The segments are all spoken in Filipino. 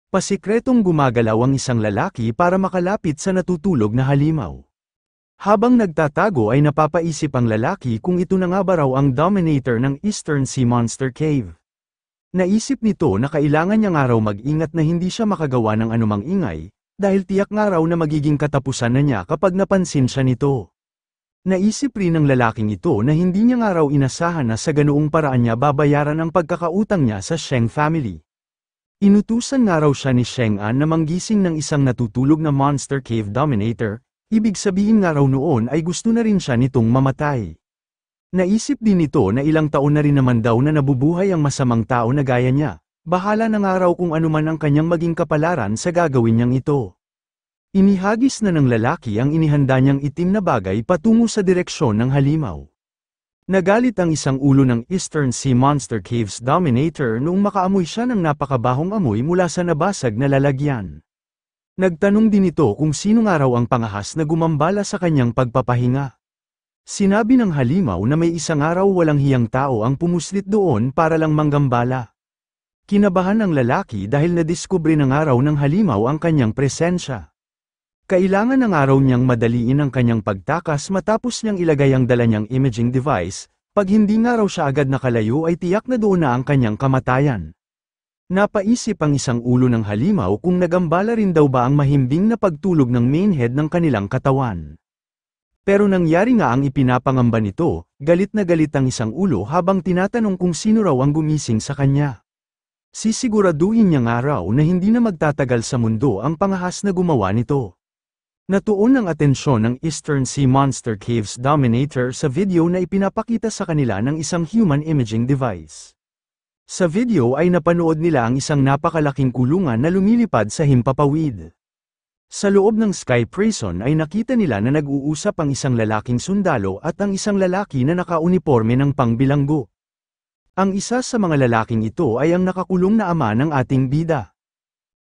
Pasikretong gumagalaw ang isang lalaki para makalapit sa natutulog na halimaw. Habang nagtatago ay napapaisip ang lalaki kung ito na nga ba raw ang dominator ng Eastern Sea Monster Cave. Naisip nito na kailangan niya nga raw mag-ingat na hindi siya makagawa ng anumang ingay, dahil tiyak nga raw na magiging katapusan na niya kapag napansin siya nito. Naisip rin ng lalaking ito na hindi niya nga raw inasahan na sa ganoong paraan niya babayaran ang pagkakautang niya sa Sheng family. Inutusan nga raw siya ni Sheng An na manggising ng isang natutulog na Monster Cave Dominator, ibig sabihin nga raw noon ay gusto na rin siya nitong mamatay. Naisip din nito na ilang taon na rin naman daw na nabubuhay ang masamang tao na gaya niya, bahala na nga raw kung ano man ang kanyang maging kapalaran sa gagawin niyang ito. Inihagis na ng lalaki ang inihanda niyang itim na bagay patungo sa direksyon ng halimaw. Nagalit ang isang ulo ng Eastern Sea Monster Cave's Dominator noong makaamoy siya ng napakabahong amoy mula sa nabasag na lalagyan. Nagtanong din ito kung sino nga raw ang pangahas na gumambala sa kanyang pagpapahinga. Sinabi ng halimaw na may isang araw walang hiyang tao ang pumuslit doon para lang manggambala. Kinabahan ng lalaki dahil nadiskubre ng araw ng halimaw ang kanyang presensya. Kailangan ng araw niyang madaliin ang kanyang pagtakas matapos niyang ilagay ang dala niyang imaging device, pag hindi nga raw siya agad nakalayo ay tiyak na doon na ang kanyang kamatayan. Napaisip ang isang ulo ng halimaw kung nagambala rin daw ba ang mahimbing na pagtulog ng main head ng kanilang katawan. Pero nangyari nga ang ipinapangamba nito, galit na galit ang isang ulo habang tinatanong kung sino raw ang gumising sa kanya. Sisiguraduhin niya nga raw na hindi na magtatagal sa mundo ang pangahas na gumawa nito. Natuon ang atensyon ng Eastern Sea Monster Cave's Dominator sa video na ipinapakita sa kanila ng isang human imaging device. Sa video ay napanood nila ang isang napakalaking kulungan na lumilipad sa himpapawid. Sa loob ng Sky Prison ay nakita nila na nag-uusap ang isang lalaking sundalo at ang isang lalaki na nakauniporme ng pangbilanggo. Ang isa sa mga lalaking ito ay ang nakakulong na ama ng ating bida.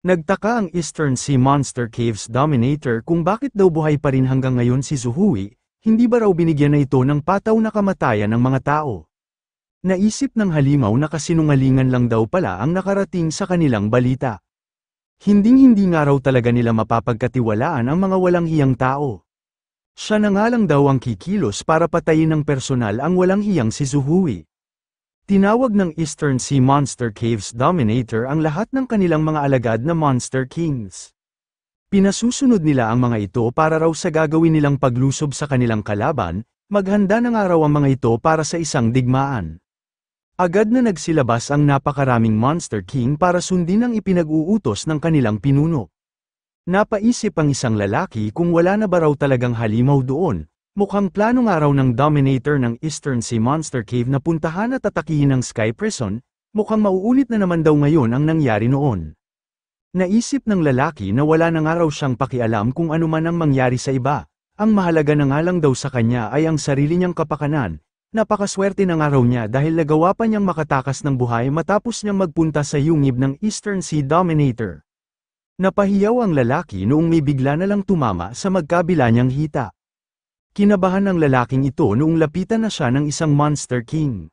Nagtaka ang Eastern Sea Monster Cave's Dominator kung bakit daw buhay pa rin hanggang ngayon si Zuhui, hindi ba raw binigyan na ito ng pataw na kamatayan ng mga tao. Naisip ng halimaw na kasinungalingan lang daw pala ang nakarating sa kanilang balita. Hinding-hindi nga raw talaga nila mapapagkatiwalaan ang mga walang hiyang tao. Siya na nga lang daw ang kikilos para patayin ng personal ang walang hiyang si Zuhui. Tinawag ng Eastern Sea Monster Cave's Dominator ang lahat ng kanilang mga alagad na Monster Kings. Pinasusunod nila ang mga ito para raw sa gagawin nilang paglusob sa kanilang kalaban, maghanda na nga raw ang mga ito para sa isang digmaan. Agad na nagsilabas ang napakaraming Monster King para sundin ang ipinag-uutos ng kanilang pinuno. Napaisip ang isang lalaki kung wala na ba raw talagang halimaw doon. Mukhang plano nga raw ng Dominator ng Eastern Sea Monster Cave na puntahan at atakihin ang Sky Prison, mukhang mauulit na naman daw ngayon ang nangyari noon. Naisip ng lalaki na wala na nga raw siyang pakialam kung ano man ang mangyari sa iba, ang mahalaga na nga lang daw sa kanya ay ang sarili niyang kapakanan. Napakaswerte na nga raw niya dahil nagawa pa niyang makatakas ng buhay matapos niyang magpunta sa yungib ng Eastern Sea Dominator. Napahiyaw ang lalaki noong may bigla na lang tumama sa magkabila niyang hita. Kinabahan ng lalaking ito noong lapitan na siya ng isang Monster King.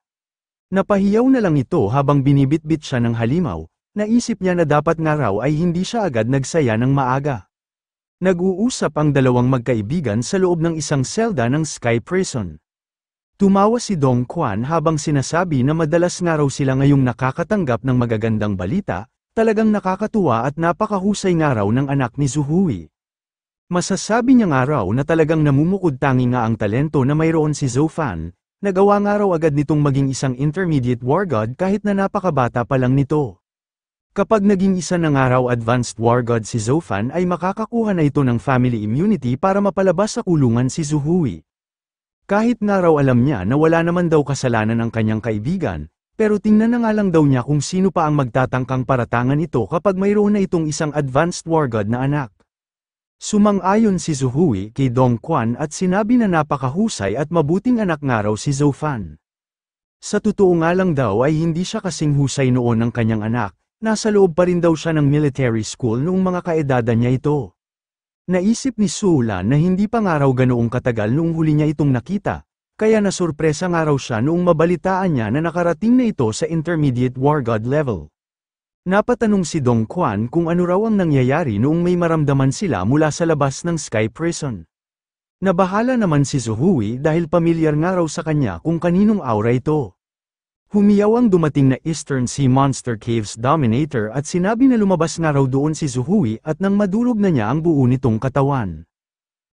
Napahiyaw na lang ito habang binibitbit siya ng halimaw, naisip niya na dapat nga raw ay hindi siya agad nagsaya ng maaga. Nag-uusap ang dalawang magkaibigan sa loob ng isang selda ng Sky Prison. Tumawa si Dong Quan habang sinasabi na madalas nga raw sila ngayong nakakatanggap ng magagandang balita, talagang nakakatuwa at napakahusay nga raw ng anak ni Zuhui. Masasabi niya nga raw na talagang namumukod-tangi nga ang talento na mayroon si Zhou Fan, nagawa nga raw agad nitong maging isang intermediate war god kahit na napakabata pa lang nito. Kapag naging isa na nga raw advanced war god si Zhou Fan ay makakakuha na ito ng family immunity para mapalabas sa kulungan si Zuhui. Kahit nga raw alam niya na wala naman daw kasalanan ang kanyang kaibigan, pero tingnan na nga lang daw niya kung sino pa ang magtatangkang paratangan ito kapag mayroon na itong isang advanced war god na anak. Sumang-ayon si Zuhui kay Dong Quan at sinabi na napakahusay at mabuting anak nga raw si Zhou Fan. Sa totoo nga lang daw ay hindi siya kasing husay noon ng kanyang anak, nasa loob pa rin daw siya ng military school noong mga kaedadan niya ito. Naisip ni Su Lan na hindi pa nga raw ganoong katagal noong huli niya itong nakita, kaya nasurpresa nga raw siya noong mabalitaan niya na nakarating na ito sa intermediate war god level. Napatanong si Dong Quan kung ano raw ang nangyayari noong may maramdaman sila mula sa labas ng Sky Prison. Nabahala naman si Zuhui dahil pamilyar nga raw sa kanya kung kaninong aura ito. Humiyaw ang dumating na Eastern Sea Monster Caves Dominator at sinabi na lumabas nga raw doon si Zuhui at nang madurog na niya ang buo nitong katawan.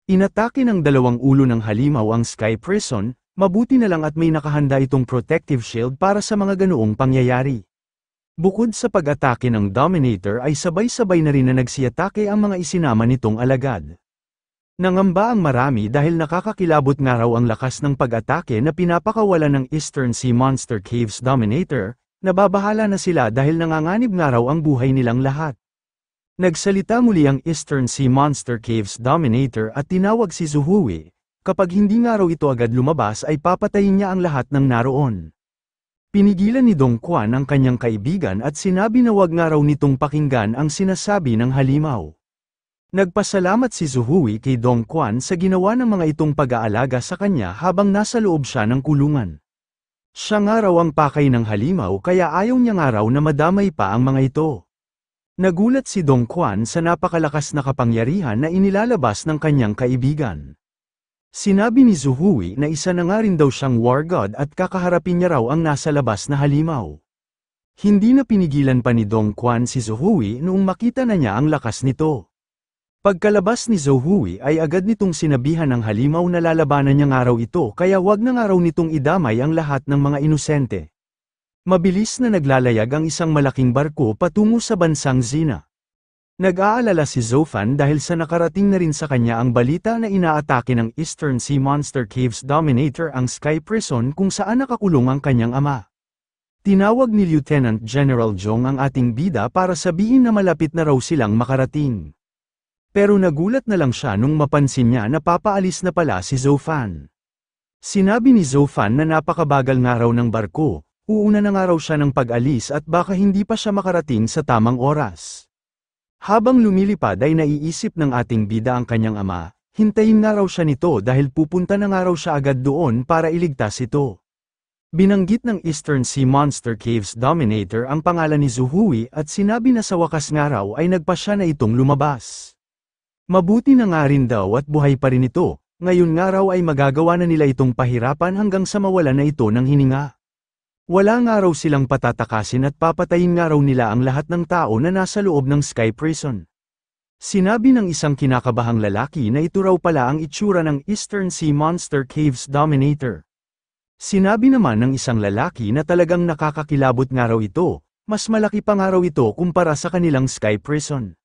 Inatake ng dalawang ulo ng halimaw ang Sky Prison, mabuti na lang at may nakahanda itong protective shield para sa mga ganoong pangyayari. Bukod sa pag-atake ng Dominator ay sabay-sabay na rin na nagsiyatake ang mga isinama nitong alagad. Nangamba ang marami dahil nakakakilabot nga raw ang lakas ng pag-atake na pinapakawalan ng Eastern Sea Monster Caves Dominator, nababahala na sila dahil nanganganib nga raw ang buhay nilang lahat. Nagsalita muli ang Eastern Sea Monster Caves Dominator at tinawag si Zuhui, kapag hindi nga raw ito agad lumabas ay papatayin niya ang lahat ng naroon. Pinigilan ni Dong Quan ang kanyang kaibigan at sinabi na wag nga raw nitong pakinggan ang sinasabi ng halimaw. Nagpasalamat si Zuhui kay Dong Quan sa ginawa ng mga itong pag-aalaga sa kanya habang nasa loob siya ng kulungan. Siya nga raw ang pakay ng halimaw kaya ayaw niya nga raw na madamay pa ang mga ito. Nagulat si Dong Quan sa napakalakas na kapangyarihan na inilalabas ng kanyang kaibigan. Sinabi ni Zuhui na isa na nga rin daw siyang war god at kakaharapin niya raw ang nasa labas na halimaw. Hindi na pinigilan pa ni Dong Quan si Zuhui noong makita na niya ang lakas nito. Pagkalabas ni Zuhui ay agad nitong sinabihan ng halimaw na lalabanan niya nga raw ito kaya wag na nga raw nitong idamay ang lahat ng mga inosente. Mabilis na naglalayag ang isang malaking barko patungo sa bansang Xina. Nag-aalala si Zofan dahil sa nakarating na rin sa kanya ang balita na inaatake ng Eastern Sea Monster Caves Dominator ang Sky Prison kung saan nakakulong ang kanyang ama. Tinawag ni Lieutenant General Zhong ang ating bida para sabihin na malapit na raw silang makarating. Pero nagulat na lang siya nung mapansin niya na papaalis na pala si Zofan. Sinabi ni Zofan na napakabagal nga raw ng barko, uuna na nga raw siya ng pag-alis at baka hindi pa siya makarating sa tamang oras. Habang lumilipad ay naiisip ng ating bida ang kanyang ama, hintayin nga raw siya nito dahil pupunta na nga raw siya agad doon para iligtas ito. Binanggit ng Eastern Sea Monster Caves Dominator ang pangalan ni Zuhui at sinabi na sa wakas nga raw ay nagpasya na itong lumabas. Mabuti na nga rin daw at buhay pa rin ito, ngayon nga raw ay magagawa na nila itong pahirapan hanggang sa mawala na ito ng hininga. Wala nga raw silang patatakasin at papatayin nga raw nila ang lahat ng tao na nasa loob ng Sky Prison. Sinabi ng isang kinakabahang lalaki na ito raw pala ang itsura ng Eastern Sea Monster Caves Dominator. Sinabi naman ng isang lalaki na talagang nakakakilabot nga raw ito, mas malaki pa nga raw ito kumpara sa kanilang Sky Prison.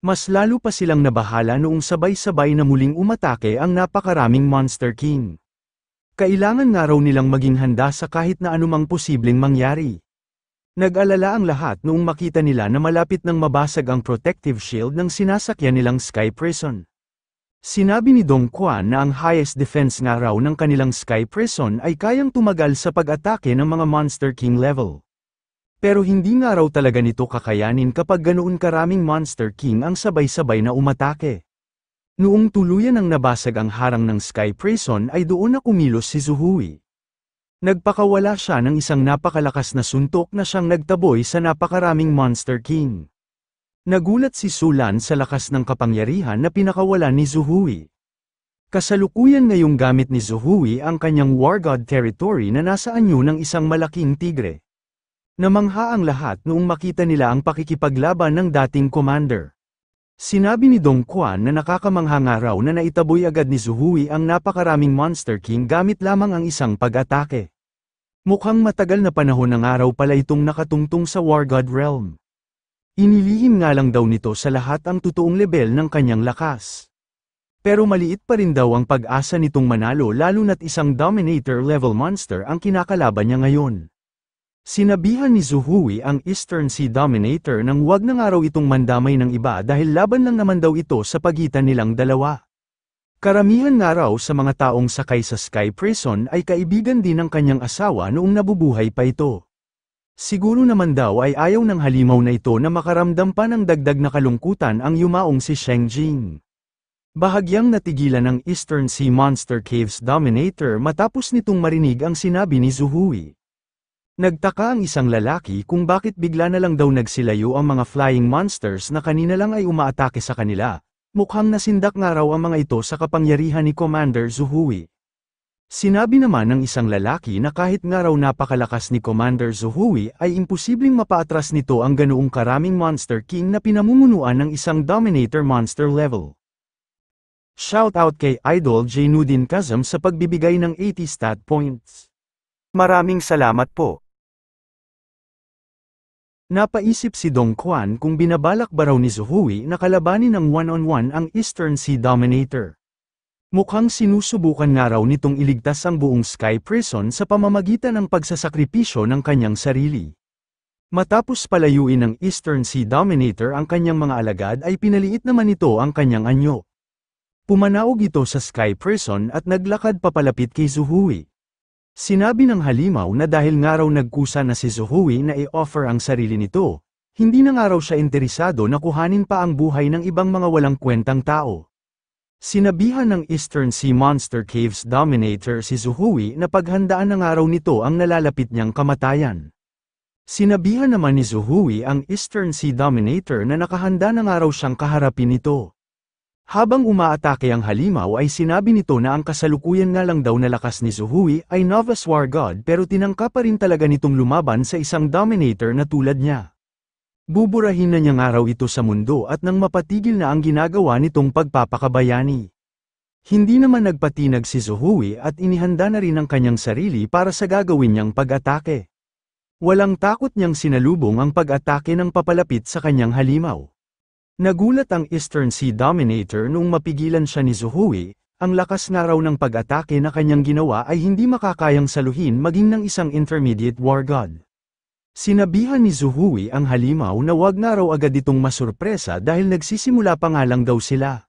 Mas lalo pa silang nabahala noong sabay-sabay na muling umatake ang napakaraming Monster King. Kailangan nga raw nilang maging handa sa kahit na anumang posibleng mangyari. Nag-alala ang lahat noong makita nila na malapit nang mabasag ang protective shield ng sinasakyan nilang Sky Prison. Sinabi ni Dong Quan na ang highest defense nga raw ng kanilang Sky Prison ay kayang tumagal sa pag-atake ng mga Monster King level. Pero hindi nga raw talaga nito kakayanin kapag ganoon karaming Monster King ang sabay-sabay na umatake. Noong tuluyan ang nabasag ang harang ng Sky Prison ay doon na kumilos si Zuhui. Nagpakawala siya ng isang napakalakas na suntok na siyang nagtaboy sa napakaraming Monster King. Nagulat si Sulan sa lakas ng kapangyarihan na pinakawalan ni Zuhui. Kasalukuyan ngayong gamit ni Zuhui ang kanyang War God territory na nasa anyo ng isang malaking tigre. Namangha ang lahat noong makita nila ang pakikipaglaban ng dating commander. Sinabi ni Dong Quan na nakakamangha nga raw na naitaboy agad ni Zuhui ang napakaraming Monster King gamit lamang ang isang pag-atake. Mukhang matagal na panahon na nga raw pala itong nakatungtong sa War God realm. Inilihim nga lang daw nito sa lahat ang totoong level ng kanyang lakas. Pero maliit pa rin daw ang pag-asa nitong manalo lalo na't isang Dominator level monster ang kinakalaban niya ngayon. Sinabihan ni Zuhui ang Eastern Sea Dominator nang wag na nga raw itong mandamay ng iba dahil laban lang naman daw ito sa pagitan nilang dalawa. Karamihan nga raw sa mga taong sakay sa Sky Prison ay kaibigan din ng kanyang asawa noong nabubuhay pa ito. Siguro naman daw ay ayaw ng halimaw na ito na makaramdam pa ng dagdag na kalungkutan ang yumaong si Sheng Jing. Bahagyang natigilan ng Eastern Sea Monster Caves Dominator matapos nitong marinig ang sinabi ni Zuhui. Nagtaka ang isang lalaki kung bakit bigla na lang daw nagsilayo ang mga flying monsters na kanina lang ay umaatake sa kanila. Mukhang nasindak nga raw ang mga ito sa kapangyarihan ni Commander Zuhui. Sinabi naman ng isang lalaki na kahit nga raw napakalakas ni Commander Zuhui ay imposibleng mapaatras nito ang ganoong karaming Monster King na pinamumunuan ng isang Dominator monster level. Shoutout kay Idol Jainuddin Kazam sa pagbibigay ng 80 stat points. Maraming salamat po. Napaisip si Dong Quan kung binabalak ba raw ni Zuhui na kalabanin ng one-on-one ang Eastern Sea Dominator. Mukhang sinusubukan nga raw nitong iligtas ang buong Sky Prison sa pamamagitan ng pagsasakripisyo ng kanyang sarili. Matapos palayuin ng Eastern Sea Dominator ang kanyang mga alagad ay pinaliit naman ito ang kanyang anyo. Pumanaog ito sa Sky Prison at naglakad papalapit kay Zuhui. Sinabi ng halimaw na dahil nga raw nagkusa na si Zuhui na i-offer ang sarili nito, hindi na nga raw siya interesado na kuhanin pa ang buhay ng ibang mga walang kwentang tao. Sinabihan ng Eastern Sea Monster Caves Dominator si Zuhui na paghandaan na nga raw nito ang nalalapit niyang kamatayan. Sinabihan naman ni Zuhui ang Eastern Sea Dominator na nakahanda na nga raw siyang kaharapin nito. Habang umaatake ang halimaw ay sinabi nito na ang kasalukuyan nga lang daw na lakas ni Zuhui ay Novice War God pero tinangka pa rin talaga nitong lumaban sa isang Dominator na tulad niya. Buburahin na niya nga raw ito sa mundo at nang mapatigil na ang ginagawa nitong pagpapakabayani. Hindi naman nagpatinag si Zuhui at inihanda na rin ang kanyang sarili para sa gagawin niyang pag-atake. Walang takot niyang sinalubong ang pag-atake ng papalapit sa kanyang halimaw. Nagulat ang Eastern Sea Dominator noong mapigilan siya ni Zuhui, ang lakas nga raw ng pag-atake na kanyang ginawa ay hindi makakayang saluhin maging ng isang Intermediate War God. Sinabihan ni Zuhui ang halimaw na wag nga raw agad itong masurpresa dahil nagsisimula pa nga lang daw sila.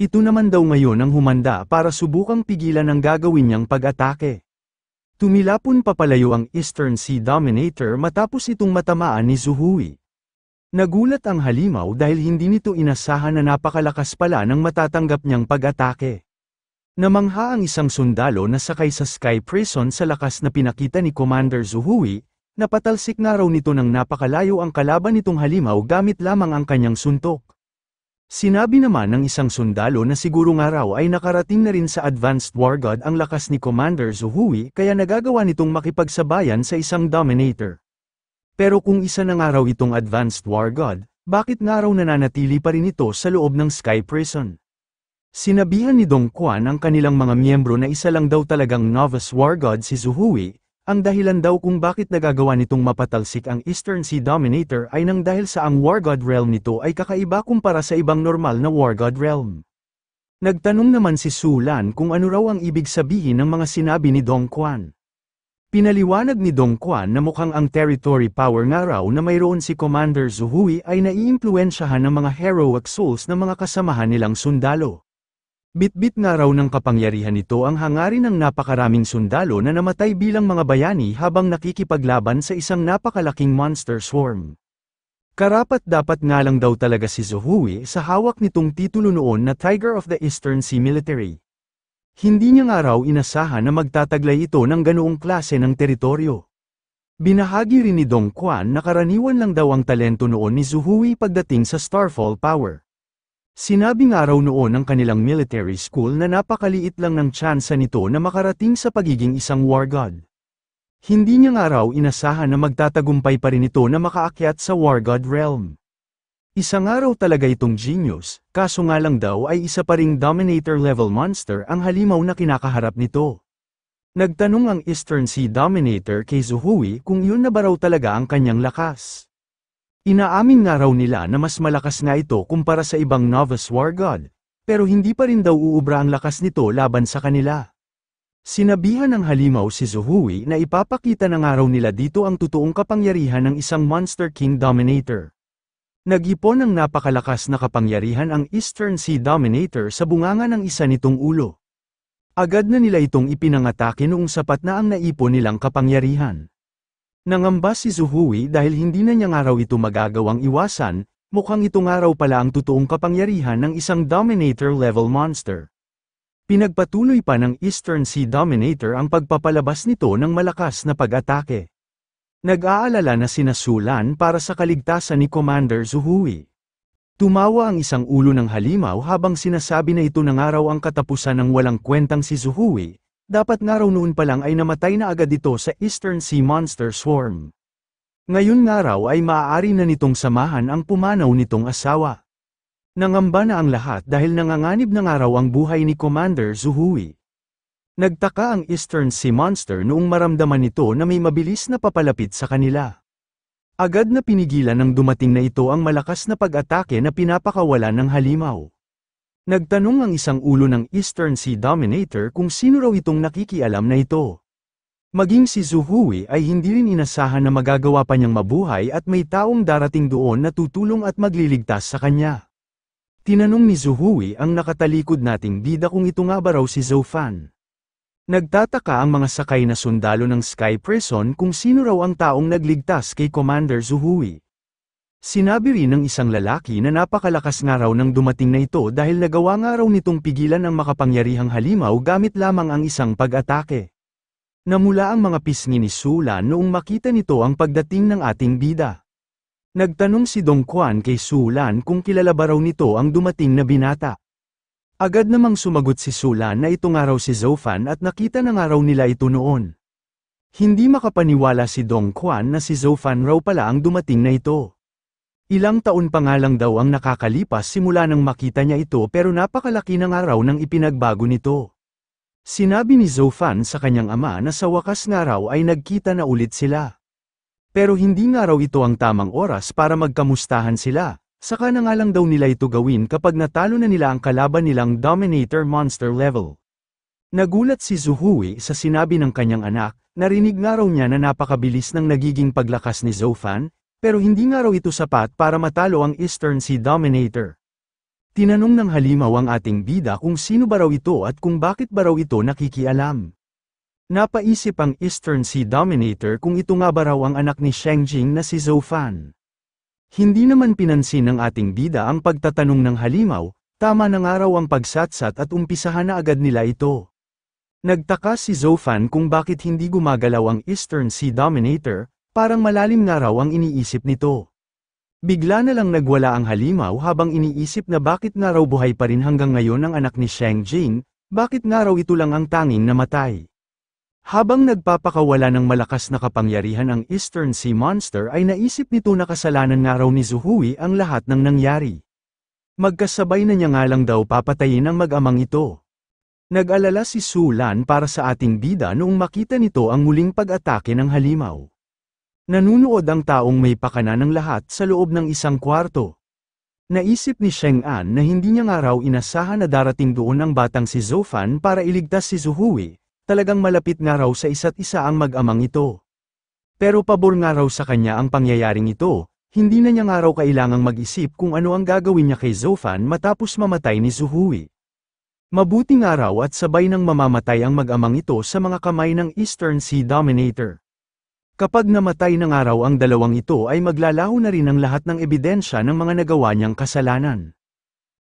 Ito naman daw ngayon ang humanda para subukang pigilan ang gagawin niyang pag-atake. Tumilapon papalayo ang Eastern Sea Dominator matapos itong matamaan ni Zuhui. Nagulat ang halimaw dahil hindi nito inasahan na napakalakas pala ng matatanggap niyang pag-atake. Namangha ang isang sundalo na sakay sa Sky Prison sa lakas na pinakita ni Commander Zuhui, napatalsik nga raw nito ng napakalayo ang kalaban nitong halimaw gamit lamang ang kanyang suntok. Sinabi naman ng isang sundalo na siguro nga raw ay nakarating na rin sa Advanced War God ang lakas ni Commander Zuhui kaya nagagawa nitong makipagsabayan sa isang Dominator. Pero kung isa na nga raw itong Advanced War God, bakit nga raw nananatili pa rin ito sa loob ng Sky Prison? Sinabihan ni Dong Quan ang kanilang mga miyembro na isa lang daw talagang Novice War God si Zuhui. Ang dahilan daw kung bakit nagagawa nitong mapatalsik ang Eastern Sea Dominator ay nang dahil sa ang War God Realm nito ay kakaiba kumpara sa ibang normal na War God Realm. Nagtanong naman si Su Lan kung ano raw ang ibig sabihin ng mga sinabi ni Dong Quan. Pinaliwanag ni Dong Quan na mukhang ang territory power nga raw na mayroon si Commander Zuhui ay naiimpluwensyahan ng mga heroic souls ng mga kasamahan nilang sundalo. Bitbit nga raw ng kapangyarihan nito ang hangarin ng napakaraming sundalo na namatay bilang mga bayani habang nakikipaglaban sa isang napakalaking monster swarm. Karapat-dapat nga lang daw talaga si Zuhui sa hawak nitong titulo noon na Tiger of the Eastern Sea Military. Hindi niya nga raw inasahan na magtataglay ito ng ganoong klase ng teritoryo. Binahagi rin ni Dong Quan na karaniwan lang daw ang talento noon ni Zuhui pagdating sa Starfall Power. Sinabi nga raw noon ng kanilang military school na napakaliit lang ng tsansa nito na makarating sa pagiging isang war god. Hindi niya nga raw inasahan na magtatagumpay pa rin ito na makaakyat sa war god realm. Isa nga raw talaga itong genius, kaso nga lang daw ay isa pa ring Dominator level monster ang halimaw na kinakaharap nito. Nagtanong ang Eastern Sea Dominator kay Zuhui kung yun na ba raw talaga ang kanyang lakas. Inaamin nga raw nila na mas malakas nga ito kumpara sa ibang Novice War God, pero hindi pa rin daw uubra ang lakas nito laban sa kanila. Sinabihan ng halimaw si Zuhui na ipapakita na nga raw nila dito ang totoong kapangyarihan ng isang Monster King Dominator. Nag-ipon ng napakalakas na kapangyarihan ang Eastern Sea Dominator sa bunganga ng isa nitong ulo. Agad na nila itong ipinangatake noong sapat na ang naipon nilang kapangyarihan. Nangamba si Zuhui dahil hindi na niya nga raw ito magagawang iwasan, mukhang ito nga raw pala ang totoong kapangyarihan ng isang Dominator-level monster. Pinagpatuloy pa ng Eastern Sea Dominator ang pagpapalabas nito ng malakas na pag-atake. Nag-aalala na sina Sulan para sa kaligtasan ni Commander Zuhui. Tumawa ang isang ulo ng halimaw habang sinasabi na ito na nga raw ang katapusan ng walang kwentang si Zuhui, dapat nga raw noon pa lang ay namatay na agad ito sa Eastern Sea Monster Swarm. Ngayon nga raw ay maaari na nitong samahan ang pumanaw nitong asawa. Nangamba na ang lahat dahil nanganganib na nga raw ang buhay ni Commander Zuhui. Nagtaka ang Eastern Sea Monster noong maramdaman nito na may mabilis na papalapit sa kanila. Agad na pinigilan ng dumating na ito ang malakas na pag-atake na pinapakawalan ng halimaw. Nagtanong ang isang ulo ng Eastern Sea Dominator kung sino raw itong nakikialam na ito. Maging si Zuhui ay hindi rin inasahan na magagawa pa niyang mabuhay at may taong darating doon na tutulong at magliligtas sa kanya. Tinanong ni Zuhui ang nakatalikod nating bida kung ito nga ba raw si Zofan. Nagtataka ang mga sakay na sundalo ng Sky Prison kung sino raw ang taong nagligtas kay Commander Zuhui. Sinabi rin ng isang lalaki na napakalakas nga raw ng dumating na ito dahil nagawa nga raw nitong pigilan ang makapangyarihang halimaw gamit lamang ang isang pag-atake. Namula ang mga pisngi ni Sulan noong makita nito ang pagdating ng ating bida. Nagtanong si Dong Quan kay Sulan kung kilala ba raw nito ang dumating na binata. Agad namang sumagot si Sulan na ito nga raw si Zofan at nakita na nga raw nila ito noon. Hindi makapaniwala si Dong Quan na si Zofan raw pala ang dumating na ito. Ilang taon pa nga lang daw ang nakakalipas simula nang makita niya ito pero napakalaki na nga raw ng ipinagbago nito. Sinabi ni Zofan sa kanyang ama na sa wakas nga raw ay nagkita na ulit sila. Pero hindi nga raw ito ang tamang oras para magkamustahan sila. Saka na nga lang daw nila ito gawin kapag natalo na nila ang kalaban nilang Dominator Monster level. Nagulat si Zuhui sa sinabi ng kanyang anak, narinig nga raw niya na napakabilis ng nagiging paglakas ni Zofan, pero hindi nga raw ito sapat para matalo ang Eastern Sea Dominator. Tinanong ng halimaw ang ating bida kung sino ba raw ito at kung bakit ba raw ito nakikialam. Napaisip ang Eastern Sea Dominator kung ito nga ba raw ang anak ni Shengjing na si Zofan. Hindi naman pinansin ng ating bida ang pagtatanong ng halimaw, tama na nga raw ang pagsatsat at umpisahan na agad nila ito. Nagtaka si Zofan kung bakit hindi gumagalaw ang Eastern Sea Dominator, parang malalim nga raw ang iniisip nito. Bigla na lang nagwala ang halimaw habang iniisip na bakit nga raw buhay pa rin hanggang ngayon ang anak ni Shengjing, bakit nga raw ito lang ang tanging namatay. Habang nagpapakawala ng malakas na kapangyarihan ang Eastern Sea Monster ay naisip nito na kasalanan nga raw ni Zuhui ang lahat ng nangyari. Magkasabay na niya nga lang daw papatayin ang mag-amang ito. Nag-alala si Sulan para sa ating bida noong makita nito ang muling pag-atake ng halimaw. Nanunood ang taong may pakana ng lahat sa loob ng isang kwarto. Naisip ni Sheng An na hindi niya nga raw inasahan na darating doon ang batang si Zofan para iligtas si Zuhui. Talagang malapit nga raw sa isa't isa ang mag-amang ito. Pero pabor nga raw sa kanya ang pangyayaring ito, hindi na niya nga raw kailangang mag-isip kung ano ang gagawin niya kay Zofan matapos mamatay ni Zuhui. Mabuti nga raw at sabay nang mamamatay ang mag-amang ito sa mga kamay ng Eastern Sea Dominator. Kapag namatay na nga raw ang dalawang ito ay maglalaho na rin ang lahat ng ebidensya ng mga nagawa niyang kasalanan.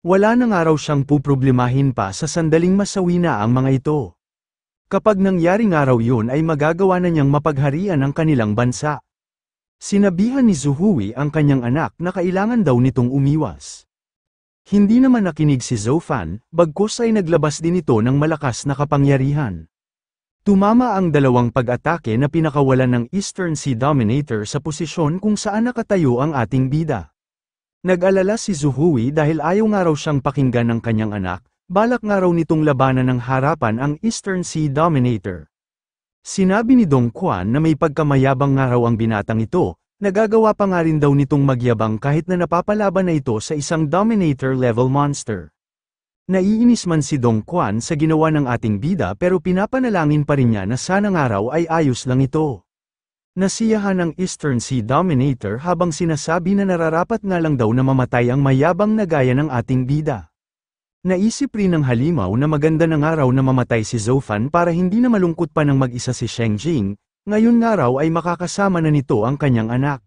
Wala na nga raw siyang puproblemahin pa sa sandaling masawi na ang mga ito. Kapag nangyari nga raw yun ay magagawa na niyang mapagharian ang kanilang bansa. Sinabihan ni Zuhui ang kanyang anak na kailangan daw nitong umiwas. Hindi naman nakinig si Zofan, bagkus ay naglabas din ito ng malakas na kapangyarihan. Tumama ang dalawang pag-atake na pinakawalan ng Eastern Sea Dominator sa posisyon kung saan nakatayo ang ating bida. Nag-alala si Zuhui dahil ayaw nga raw siyang pakinggan ng kanyang anak. Balak nga raw nitong labanan ng harapan ang Eastern Sea Dominator. Sinabi ni Dong Quan na may pagkamayabang nga raw ang binatang ito, nagagawa pa nga rin daw nitong magyabang kahit na napapalaban na ito sa isang Dominator-level monster. Naiinis man si Dong Quan sa ginawa ng ating bida pero pinapanalangin pa rin niya na sana nga raw ay ayos lang ito. Nasiyahan ng Eastern Sea Dominator habang sinasabi na nararapat nga lang daw na mamatay ang mayabang na gaya ng ating bida. Naisip rin ng halimaw na maganda na nga raw na mamatay si Zofan para hindi na malungkot pa ng mag-isa si Shengjing, ngayon nga raw ay makakasama na nito ang kanyang anak.